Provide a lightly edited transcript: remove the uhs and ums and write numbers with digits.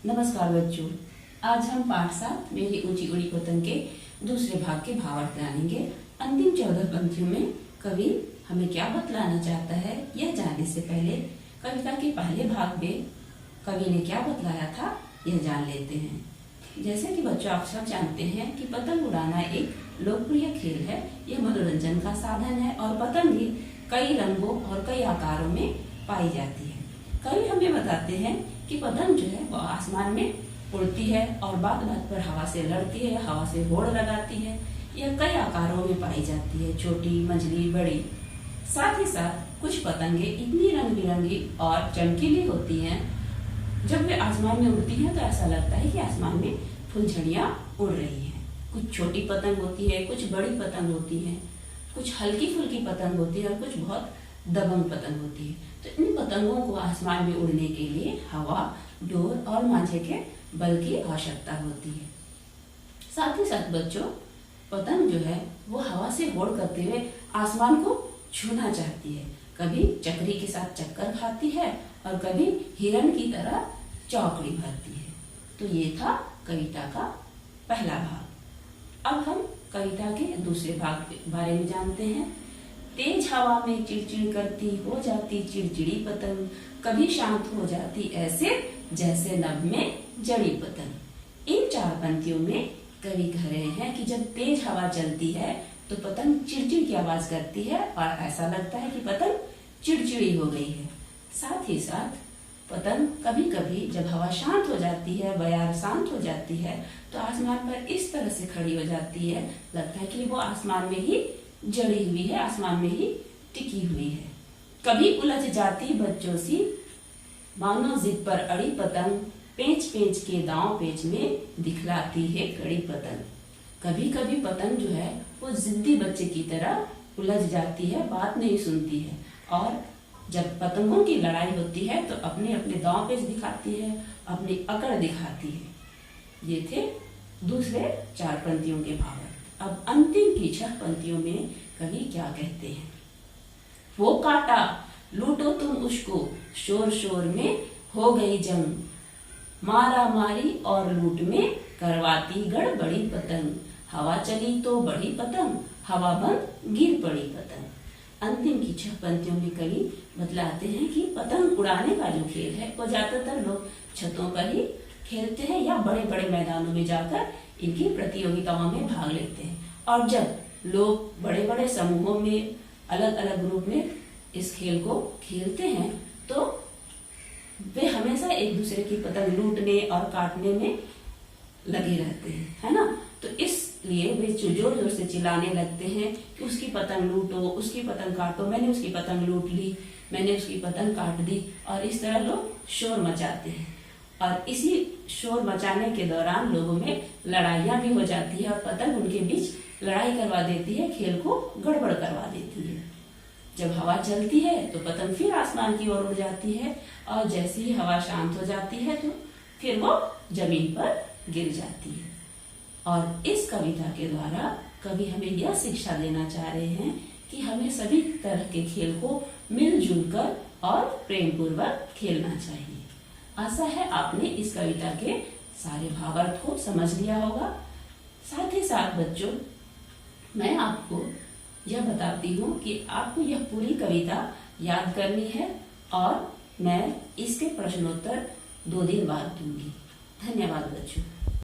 नमस्कार बच्चों, आज हम पाठ 7 मेरी ऊंची उड़ी पतंग के दूसरे भाग के भावार्थ जानेंगे। अंतिम 14 पंक्तियों में कवि हमें क्या बतलाना चाहता है, यह जानने से पहले कविता के पहले भाग में कवि ने क्या बतलाया था यह जान लेते हैं। जैसे कि बच्चों आप सब जानते हैं कि पतंग उड़ाना एक लोकप्रिय खेल है। यह मनोरंजन का साधन है और पतंग भी कई रंगों और कई आकारों में पाई जाती है। कवि हमें बताते हैं कि पतंग जो है वो आसमान में उड़ती है और बात बात पर हवा से लड़ती है, हवा से होड़ लगाती है। यह कई आकारों में पाई जाती है, छोटी, मझली, बड़ी। साथ ही साथ कुछ पतंगे इतनी रंग बिरंगी और चमकीली होती हैं, जब वे आसमान में उड़ती हैं तो ऐसा लगता है कि आसमान में फुलझड़ियां उड़ रही हैं। कुछ छोटी पतंग होती है, कुछ बड़ी पतंग होती है, कुछ हल्की फुल्की पतंग होती है और कुछ बहुत दबंग पतंग होती है। तो इन पतंगों को आसमान में उड़ने के लिए हवा, डोर और मांझे के बल की आवश्यकता होती है। साथ ही साथ बच्चों, पतंग जो है वो हवा से होड़ करते हुए आसमान को छूना चाहती है। कभी चक्री के साथ चक्कर खाती है और कभी हिरण की तरह चौकड़ी भरती है। तो ये था कविता का पहला भाग। अब हम कविता के दूसरे भाग के बारे में जानते हैं। तेज हवा में चिड़चिड़ करती हो जाती चिड़चिड़ी पतंग, कभी शांत हो जाती ऐसे जैसे नभ में जड़ी पतंग। इन 4 पंक्तियों में कवि कह रहे हैं कि जब तेज हवा चलती है तो पतंग चिड़चिड़ की आवाज करती है और ऐसा लगता है कि पतंग चिड़चिड़ी हो गई है। साथ ही साथ पतंग कभी कभी जब हवा शांत हो जाती है, बयार शांत हो जाती है, तो आसमान पर इस तरह से खड़ी हो जाती है, लगता है कि वो आसमान में ही जड़ी हुई है, आसमान में ही टिकी हुई है। कभी उलझ जाती बच्चों सी मानो जिद पर अड़ी पतंग, पेंच पेंच के दांव पेंच में दिखलाती है कड़ी पतंग। कभी कभी पतंग जो है वो जिद्दी बच्चे की तरह उलझ जाती है, बात नहीं सुनती है और जब पतंगों की लड़ाई होती है तो अपने अपने दांव पेंच दिखाती है, अपनी अकड़ दिखाती है। ये थे दूसरे 4 पंक्तियों के भाव। अब अंतिम की 6 पंक्तियों में कवि क्या कहते हैं। वो काटा लूटो तुम उसको, शोर शोर में हो गई जंग, मारा मारी और लूट में करवाती गड़बड़ी पतंग, हवा चली तो बढ़ी पतंग, हवा बंद गिर पड़ी पतंग। अंतिम की 6 पंक्तियों में कवि बतलाते हैं कि पतंग उड़ाने का जो खेल है वो ज्यादातर लोग छतों पर ही खेलते हैं या बड़े बड़े मैदानों में जाकर इनकी प्रतियोगिताओं में भाग लेते हैं। और जब लोग बड़े बड़े समूहों में अलग अलग ग्रुप में इस खेल को खेलते हैं तो वे हमेशा एक दूसरे की पतंग लूटने और काटने में लगे रहते हैं, है ना। तो इसलिए वे जोर जोर से चिल्लाने लगते हैं कि उसकी पतंग लूटो, उसकी पतंग काटो, मैंने उसकी पतंग लूट ली, मैंने उसकी पतंग काट दी। और इस तरह लोग शोर मचाते हैं और इसी शोर मचाने के दौरान लोगों में लड़ाइयां भी हो जाती है और पतंग उनके बीच लड़ाई करवा देती है, खेल को गड़बड़ करवा देती है। जब हवा चलती है तो पतंग फिर आसमान की ओर उड़ जाती है और जैसे ही हवा शांत हो जाती है तो फिर वो जमीन पर गिर जाती है। और इस कविता के द्वारा कवि हमें यह शिक्षा देना चाह रहे हैं कि हमें सभी तरह के खेल को मिलजुल कर और प्रेम पूर्वक खेलना चाहिए। आशा है आपने इस कविता के सारे भावार्थ को समझ लिया होगा। साथ ही साथ बच्चों, मैं आपको यह बताती हूँ कि आपको यह पूरी कविता याद करनी है और मैं इसके प्रश्नोत्तर 2 दिन बाद दूंगी। धन्यवाद बच्चों।